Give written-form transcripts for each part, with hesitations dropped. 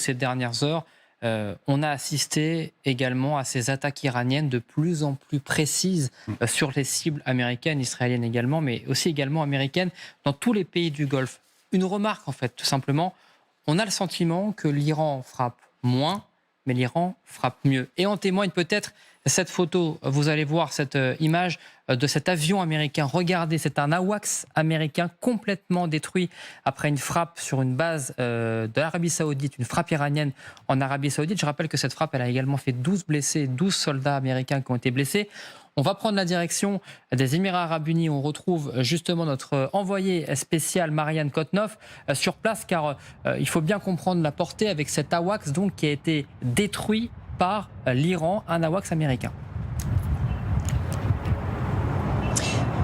ces dernières heures, on a assisté également à ces attaques iraniennes de plus en plus précises sur les cibles américaines, israéliennes également, mais aussi également américaines dans tous les pays du Golfe. Une remarque en fait, tout simplement, on a le sentiment que l'Iran frappe moins, mais l'Iran frappe mieux. Et en témoigne peut-être cette photo, vous allez voir cette image de cet avion américain. Regardez, c'est un AWACS américain complètement détruit après une frappe sur une base de l'Arabie Saoudite, une frappe iranienne en Arabie Saoudite. Je rappelle que cette frappe, elle a également fait 12 blessés, 12 soldats américains qui ont été blessés. On va prendre la direction des Émirats Arabes Unis. On retrouve justement notre envoyé spécial Marianne Kotnoff sur place, car il faut bien comprendre la portée avec cet AWACS donc, qui a été détruit par l'Iran, un AWACS américain.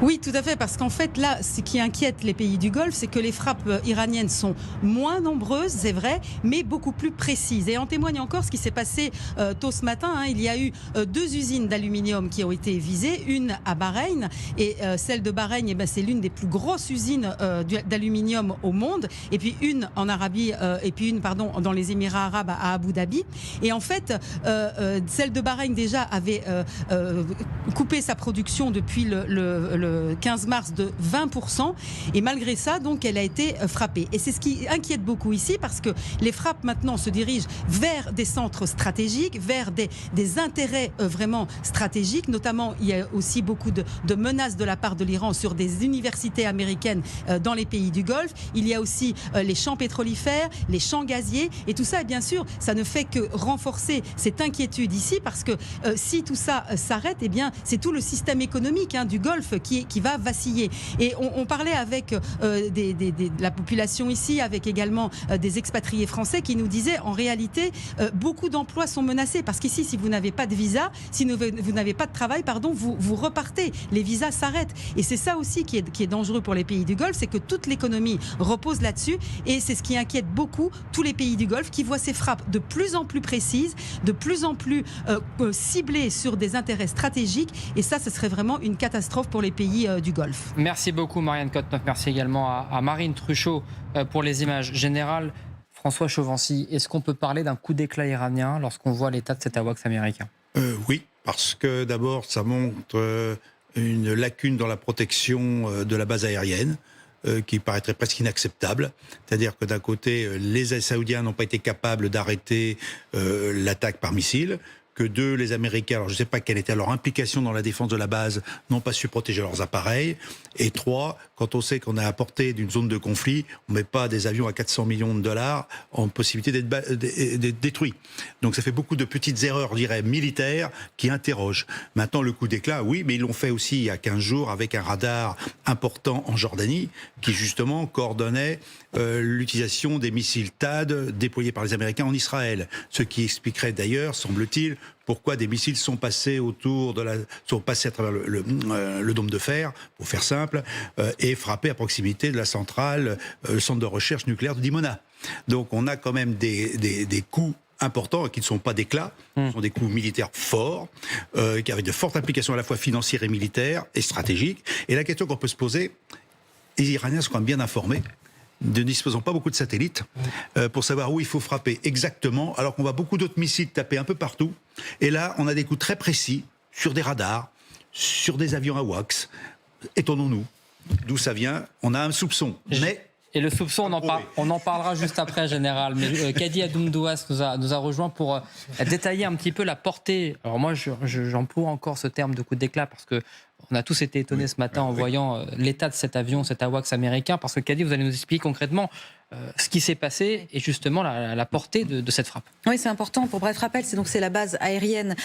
Oui, tout à fait, parce qu'en fait, là, ce qui inquiète les pays du Golfe, c'est que les frappes iraniennes sont moins nombreuses, c'est vrai, mais beaucoup plus précises. Et en témoigne encore ce qui s'est passé tôt ce matin. Il y a eu 2 usines d'aluminium qui ont été visées, une à Bahreïn, et celle de Bahreïn, c'est l'une des plus grosses usines d'aluminium au monde, et puis une en Arabie, et puis une, dans les Émirats arabes à Abu Dhabi. Et en fait, celle de Bahreïn déjà avait coupé sa production depuis le 15 mars de 20%, et malgré ça, donc, elle a été frappée. Et c'est ce qui inquiète beaucoup ici, parce que les frappes maintenant se dirigent vers des centres stratégiques, vers des intérêts vraiment stratégiques. Notamment, il y a aussi beaucoup de menaces de la part de l'Iran sur des universités américaines dans les pays du Golfe. Il y a aussi les champs pétrolifères, les champs gaziers, et tout ça, et bien sûr, ça ne fait que renforcer cette inquiétude ici, parce que si tout ça s'arrête, eh bien, c'est tout le système économique du Golfe qui va vaciller. Et on parlait avec de la population ici, avec également des expatriés français qui nous disaient, en réalité, beaucoup d'emplois sont menacés, parce qu'ici, si vous n'avez pas de visa, si vous n'avez pas de travail, vous repartez. Les visas s'arrêtent. Et c'est ça aussi qui est dangereux pour les pays du Golfe, c'est que toute l'économie repose là-dessus, et c'est ce qui inquiète beaucoup tous les pays du Golfe, qui voient ces frappes de plus en plus précises, de plus en plus ciblées sur des intérêts stratégiques, et ça, ce serait vraiment une catastrophe pour les pays du Golfe. Merci beaucoup Marianne Kotnoff, merci également à Marine Truchot pour les images générales. François Chauvency, est-ce qu'on peut parler d'un coup d'éclat iranien lorsqu'on voit l'état de cet AWACS américain ? Oui, parce que d'abord ça montre une lacune dans la protection de la base aérienne, qui paraîtrait presque inacceptable. C'est-à-dire que d'un côté, les Saoudiens n'ont pas été capables d'arrêter l'attaque par missile, que 2, les Américains, alors je ne sais pas quelle était leur implication dans la défense de la base, n'ont pas su protéger leurs appareils, et 3, quand on sait qu'on est à portée d'une zone de conflit, on ne met pas des avions à 400 millions de dollars en possibilité d'être détruits. Donc ça fait beaucoup de petites erreurs, je dirais, militaires, qui interrogent. Maintenant, le coup d'éclat, oui, mais ils l'ont fait aussi il y a 15 jours avec un radar important en Jordanie, qui justement coordonnait l'utilisation des missiles THAAD déployés par les Américains en Israël. Ce qui expliquerait d'ailleurs, semble-t-il, pourquoi des missiles sont passés sont passés à travers le dôme de fer, pour faire simple, et frappés à proximité de la centrale, le centre de recherche nucléaire de Dimona. Donc on a quand même des coups importants qui ne sont pas d'éclat, ce sont des coups militaires forts, qui avaient de fortes implications à la fois financières et militaires et stratégiques. Et la question qu'on peut se poser, les Iraniens sont quand même bien informés, ne disposant pas beaucoup de satellites, pour savoir où il faut frapper exactement, alors qu'on voit beaucoup d'autres missiles taper un peu partout. Et là, on a des coups très précis sur des radars, sur des avions AWACS. Étonnons-nous d'où ça vient. On a un soupçon, mais... Et le soupçon, on en parlera juste après, Général. Mais Kadi Adoumdouas nous a rejoint pour détailler un petit peu la portée. Alors moi, j'emploie encore ce terme de coup d'éclat parce que on a tous été étonnés ce matin en voyant l'état de cet avion, cet AWACS américain. Parce que Kadi, vous allez nous expliquer concrètement ce qui s'est passé et justement la portée de cette frappe. Oui, c'est important. Pour bref rappel, c'est la base aérienne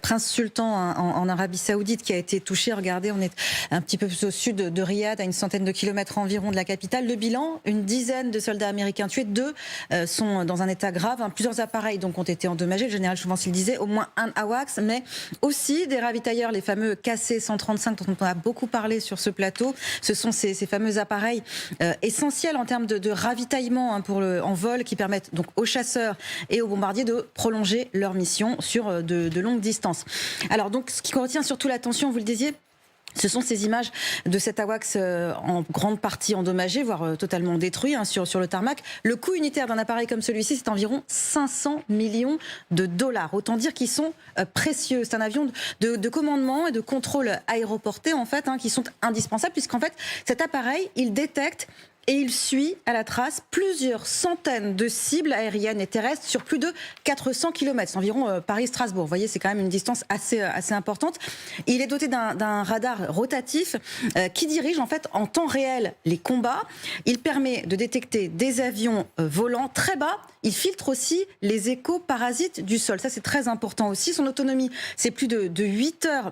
Prince Sultan en Arabie Saoudite qui a été touchée. Regardez, on est un petit peu plus au sud de Riyad, à une centaine de kilomètres environ de la capitale. Le bilan, une dizaine de soldats américains tués, 2 sont dans un état grave. Plusieurs appareils donc ont été endommagés. Le général Chauvency le disait, au moins un AWACS, mais aussi des ravitailleurs, les fameux KC-135 dont on a beaucoup parlé sur ce plateau. Ce sont ces fameux appareils essentiels en termes de ravitaillement en vol, qui permettent donc aux chasseurs et aux bombardiers de prolonger leur mission sur de longues distances. Alors donc, ce qui retient surtout l'attention, vous le disiez, Ce sont ces images de cet AWACS en grande partie endommagé, voire totalement détruit sur le tarmac. Le coût unitaire d'un appareil comme celui-ci, c'est environ 500 millions de dollars. Autant dire qu'ils sont précieux. C'est un avion de commandement et de contrôle aéroporté, en fait, qui sont indispensables, puisqu'en fait, cet appareil, il détecte et il suit à la trace plusieurs centaines de cibles aériennes et terrestres sur plus de 400 km. C'est environ Paris-Strasbourg. Vous voyez, c'est quand même une distance assez importante. Il est doté d'un radar rotatif qui dirige en fait en temps réel les combats. Il permet de détecter des avions volant très bas. Il filtre aussi les échos parasites du sol. Ça, c'est très important aussi. Son autonomie, c'est plus de 8 heures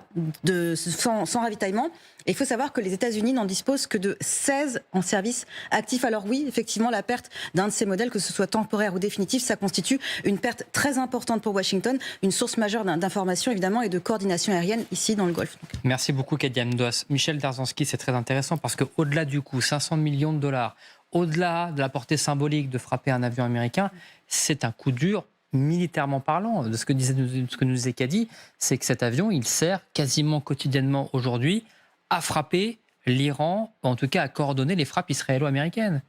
sans ravitaillement. Et il faut savoir que les États-Unis n'en disposent que de 16 en service actif. Alors oui, effectivement, la perte d'un de ces modèles, que ce soit temporaire ou définitif, ça constitue une perte très importante pour Washington, une source majeure d'information évidemment et de coordination aérienne ici dans le Golfe. Merci beaucoup, Kadia Mdoss. Michel Darzansky, c'est très intéressant parce qu'au-delà du coût, 500 millions de dollars, au-delà de la portée symbolique de frapper un avion américain, c'est un coup dur militairement parlant. De ce que nous disait Kadi, c'est que cet avion, il sert quasiment quotidiennement aujourd'hui à frapper l'Iran, en tout cas à coordonner les frappes israélo-américaines.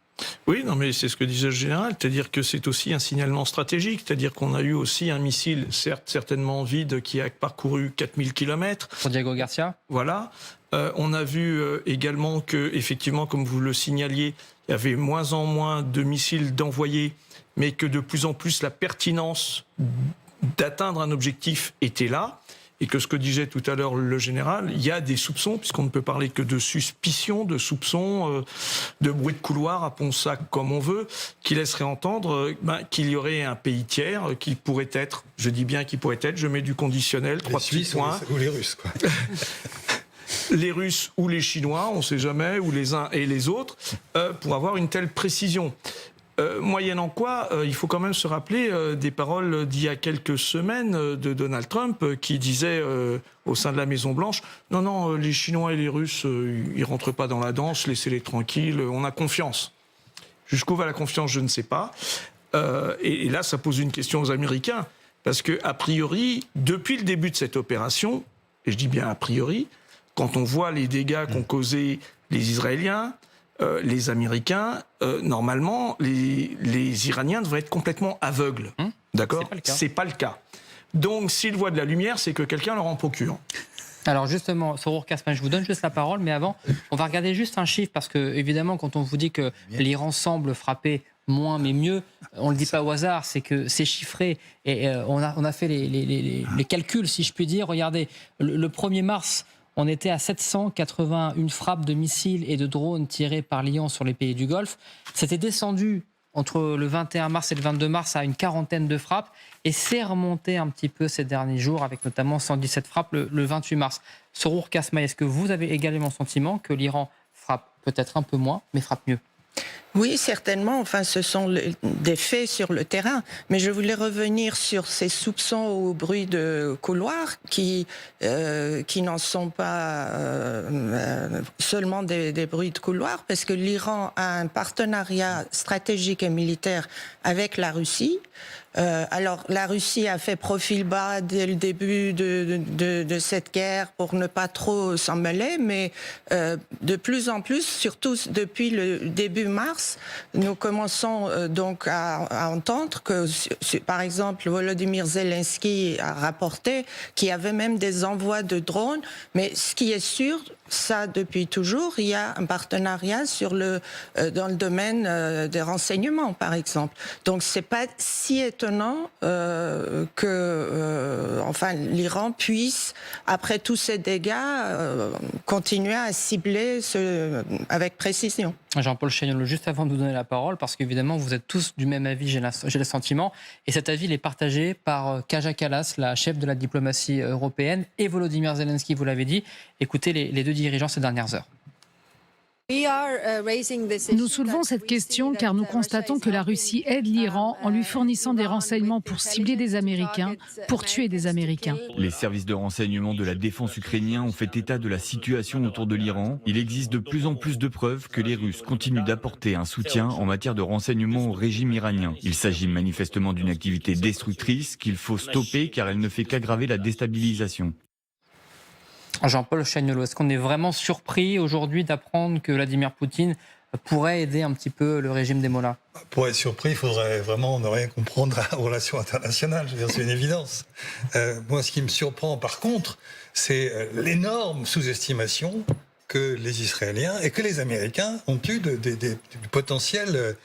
Oui, non, mais c'est ce que disait le général, c'est-à-dire que c'est aussi un signalement stratégique, c'est-à-dire qu'on a eu aussi un missile, certes certainement vide, qui a parcouru 4000 km. Pour Diego Garcia. Voilà. On a vu également que, effectivement, comme vous le signaliez, il y avait moins en moins de missiles d'envoyer, mais que de plus en plus la pertinence d'atteindre un objectif était là. Et que ce que disait tout à l'heure le général, il y a des soupçons, puisqu'on ne peut parler que de suspicions, de soupçons, de bruit de couloir, appelons ça comme on veut, qui laisserait entendre qu'il y aurait un pays tiers qui pourrait être, je dis bien qui pourrait être, je mets du conditionnel, 3 petits points. Ou les Russes, quoi. Les Russes ou les Chinois, on ne sait jamais, ou les uns et les autres, pour avoir une telle précision. Moyennant quoi, il faut quand même se rappeler des paroles d'il y a quelques semaines de Donald Trump qui disait au sein de la Maison-Blanche « Non, les Chinois et les Russes, ils rentrent pas dans la danse, laissez-les tranquilles, on a confiance ». Jusqu'où va la confiance, je ne sais pas. Et là, ça pose une question aux Américains, parce que a priori, depuis le début de cette opération, et je dis bien a priori, quand on voit les dégâts qu'ont causés les Israéliens, les Américains, normalement, les Iraniens devraient être complètement aveugles. D'accord ? C'est pas le cas. Donc, s'ils voient de la lumière, c'est que quelqu'un leur en procure. Alors justement, Sorour Kasman, je vous donne juste la parole, mais avant, on va regarder juste un chiffre, parce que évidemment, quand on vous dit que l'Iran semble frapper moins mais mieux, on ne le dit pas au hasard, c'est que c'est chiffré, et on a fait les calculs, si je puis dire. Regardez, le 1er mars, on était à 781 frappes de missiles et de drones tirés par l'Iran sur les pays du Golfe. C'était descendu entre le 21 mars et le 22 mars à une quarantaine de frappes, et c'est remonté un petit peu ces derniers jours, avec notamment 117 frappes le 28 mars. Sorour Kasman, est-ce que vous avez également le sentiment que l'Iran frappe peut-être un peu moins, mais frappe mieux ? Oui, certainement. Enfin, ce sont des faits sur le terrain. Mais je voulais revenir sur ces soupçons au bruit de couloir qui n'en sont pas seulement des bruits de couloir, parce que l'Iran a un partenariat stratégique et militaire avec la Russie. Alors, la Russie a fait profil bas dès le début de cette guerre pour ne pas trop s'en mêler, mais de plus en plus, surtout depuis le début mars, nous commençons donc à entendre que, par exemple, Volodymyr Zelensky a rapporté qu'il y avait même des envois de drones, mais ce qui est sûr, ça depuis toujours, il y a un partenariat dans le domaine des renseignements, par exemple. Donc c'est pas si étonnant que l'Iran puisse, après tous ces dégâts, continuer à cibler avec précision. Jean-Paul Chagnolo, juste avant de vous donner la parole, parce qu'évidemment vous êtes tous du même avis, j'ai le sentiment, et cet avis il est partagé par Kaja Kallas, la chef de la diplomatie européenne, et Volodymyr Zelensky, vous l'avez dit. Écoutez les deux dirigeants ces dernières heures. Nous soulevons cette question car nous constatons que la Russie aide l'Iran en lui fournissant des renseignements pour cibler des Américains, pour tuer des Américains. Les services de renseignement de la défense ukrainiens ont fait état de la situation autour de l'Iran. Il existe de plus en plus de preuves que les Russes continuent d'apporter un soutien en matière de renseignement au régime iranien. Il s'agit manifestement d'une activité destructrice qu'il faut stopper car elle ne fait qu'aggraver la déstabilisation. Jean-Paul Chagnolo, est-ce qu'on est vraiment surpris aujourd'hui d'apprendre que Vladimir Poutine pourrait aider un petit peu le régime des Mollahs? Pour être surpris, il faudrait vraiment ne rien comprendre aux relations internationales. Je veux dire, c'est une évidence. Moi, ce qui me surprend, par contre, c'est l'énorme sous-estimation que les Israéliens et que les Américains ont eu du potentiel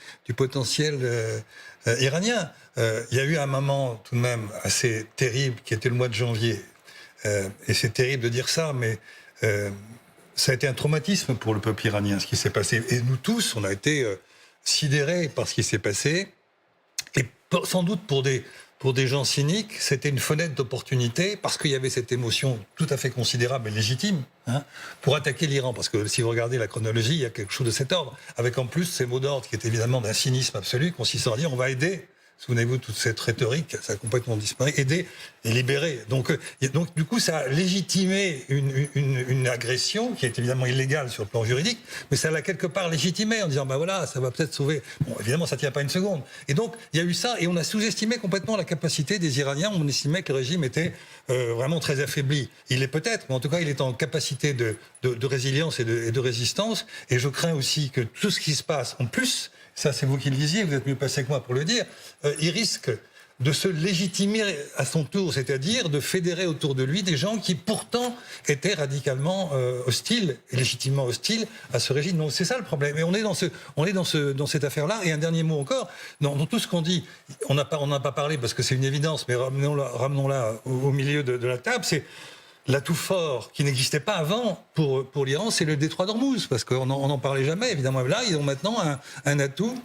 iranien. Il y a eu un moment tout de même assez terrible qui était le mois de janvier. Et c'est terrible de dire ça, mais ça a été un traumatisme pour le peuple iranien, ce qui s'est passé. Et nous tous, on a été sidérés par ce qui s'est passé. Et sans doute pour des gens cyniques, c'était une fenêtre d'opportunité, parce qu'il y avait cette émotion tout à fait considérable et légitime, pour attaquer l'Iran. Parce que si vous regardez la chronologie, il y a quelque chose de cet ordre. Avec en plus ces mots d'ordre qui étaient évidemment d'un cynisme absolu, consistant à dire on va aider. Souvenez-vous, toute cette rhétorique, ça a complètement disparu. Aider et libérer. Donc, du coup, ça a légitimé une agression qui est évidemment illégale sur le plan juridique, mais ça l'a quelque part légitimé en disant, ben voilà, ça va peut-être sauver. Bon, évidemment, ça ne tient pas une seconde. Et donc, il y a eu ça, et on a sous-estimé complètement la capacité des Iraniens. On estimait que le régime était vraiment très affaibli. Il l'est peut-être, mais en tout cas, il est en capacité de résilience et de résistance. Et je crains aussi que tout ce qui se passe, en plus, ça c'est vous qui le disiez, vous êtes mieux placé que moi pour le dire, il risque de se légitimer à son tour, c'est-à-dire de fédérer autour de lui des gens qui pourtant étaient radicalement hostiles, et légitimement hostiles à ce régime. Donc c'est ça le problème. Et on est dans cette affaire-là. Et un dernier mot encore, dans tout ce qu'on dit, on n'a pas parlé parce que c'est une évidence, mais ramenons-la au milieu de la table, c'est l'atout fort qui n'existait pas avant pour l'Iran, c'est le détroit d'Ormuz, parce qu'on n'en parlait jamais, évidemment. Là, ils ont maintenant un atout.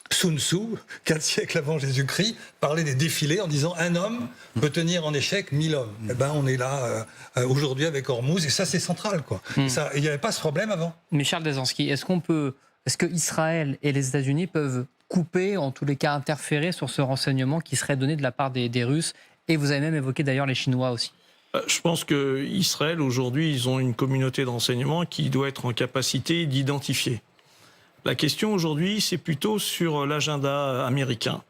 Sun Tzu, 4 siècles avant Jésus-Christ, parlait des défilés en disant un homme peut tenir en échec 1000 hommes. Eh ben, on est là aujourd'hui avec Ormuz, et ça, c'est central, quoi. Ça, il n'y avait pas ce problème avant. Mais Charles Desanski, est-ce que Israël et les États-Unis peuvent couper, en tous les cas interférer sur ce renseignement qui serait donné de la part des Russes? Et vous avez même évoqué d'ailleurs les Chinois aussi. Je pense qu'Israël, aujourd'hui, ils ont une communauté de renseignement qui doit être en capacité d'identifier. La question aujourd'hui, c'est plutôt sur l'agenda américain.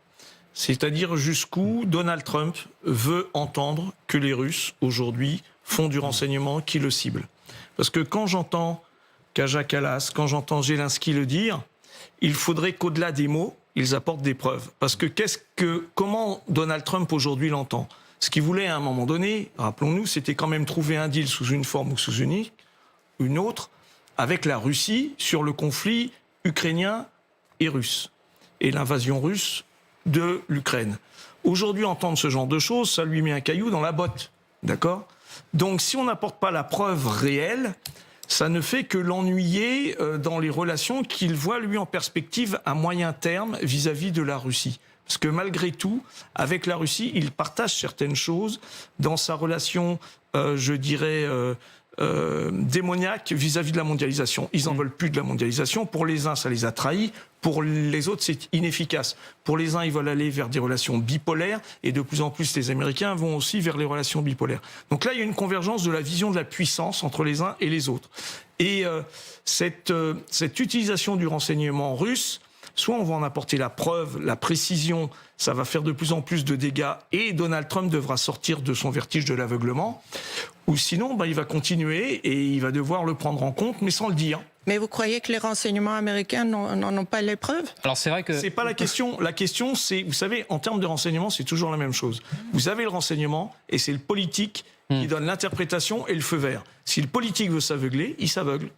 C'est-à-dire jusqu'où Donald Trump veut entendre que les Russes, aujourd'hui, font du renseignement qui le cible. Parce que quand j'entends Kaja Kallas, quand j'entends Zelensky le dire, il faudrait qu'au-delà des mots, ils apportent des preuves. Parce que comment Donald Trump aujourd'hui l'entend ? Ce qu'il voulait à un moment donné, rappelons-nous, c'était quand même trouver un deal sous une forme ou sous une autre, avec la Russie sur le conflit ukrainien et russe, et l'invasion russe de l'Ukraine. Aujourd'hui, entendre ce genre de choses, ça lui met un caillou dans la botte, d'accord ? Donc si on n'apporte pas la preuve réelle, ça ne fait que l'ennuyer dans les relations qu'il voit, lui, en perspective à moyen terme vis-à-vis de la Russie. Parce que malgré tout, avec la Russie, il partage certaines choses dans sa relation, je dirais, démoniaque vis-à-vis de la mondialisation. Ils n'en veulent plus de la mondialisation. Pour les uns, ça les a trahis. Pour les autres, c'est inefficace. Pour les uns, ils veulent aller vers des relations bipolaires. Et de plus en plus, les Américains vont aussi vers les relations bipolaires. Donc là, il y a une convergence de la vision de la puissance entre les uns et les autres. Et cette utilisation du renseignement russe, soit on va en apporter la preuve, la précision, ça va faire de plus en plus de dégâts et Donald Trump devra sortir de son vertige de l'aveuglement, ou sinon il va continuer et il va devoir le prendre en compte, mais sans le dire. Mais vous croyez que les renseignements américains n'en ont pas les preuves ? Alors c'est vrai que... C'est pas la question. La question, c'est, vous savez, en termes de renseignement, c'est toujours la même chose. Vous avez le renseignement et c'est le politique qui donne l'interprétation et le feu vert. Si le politique veut s'aveugler, il s'aveugle.